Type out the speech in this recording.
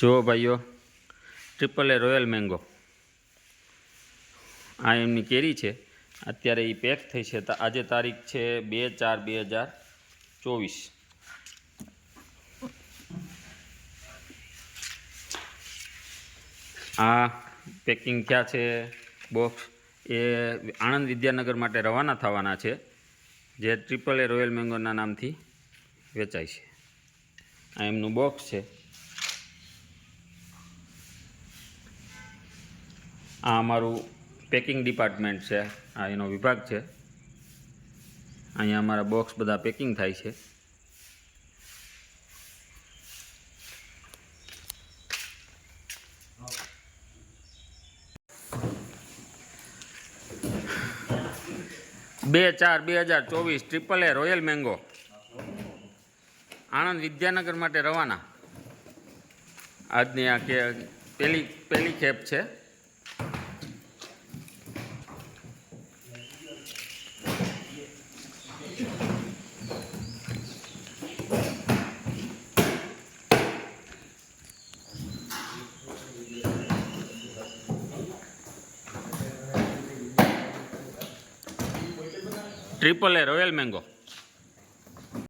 જો ભાઈઓ, ટ્રિપલ એ royal mango આ એમની કેરી છે. અત્યારે એ પેક થઈ છે. આજે તારીખ છે 2/4/2024. આ પેકિંગ થયા છે બોક્સ. એ આણંદ વિદ્યાનગર માટે રવાના થવાના છે, જે ટ્રિપલ એ રોયલ મેંગોના નામથી વેચાય છે. આ એમનું બોક્સ છે. આ અમારું પેકિંગ ડિપાર્ટમેન્ટ છે. આ એનો વિભાગ છે. અહીંયા અમારા બોક્સ બધા પેકિંગ થાય છે. બે 4/2024 ટ્રિપલ એ રોયલ મેંગો આણંદ વિદ્યાનગર માટે રવાના. આજની આ કે પહેલી ખેપ છે. ટ્રિપલ એ રોયલ મેંગો.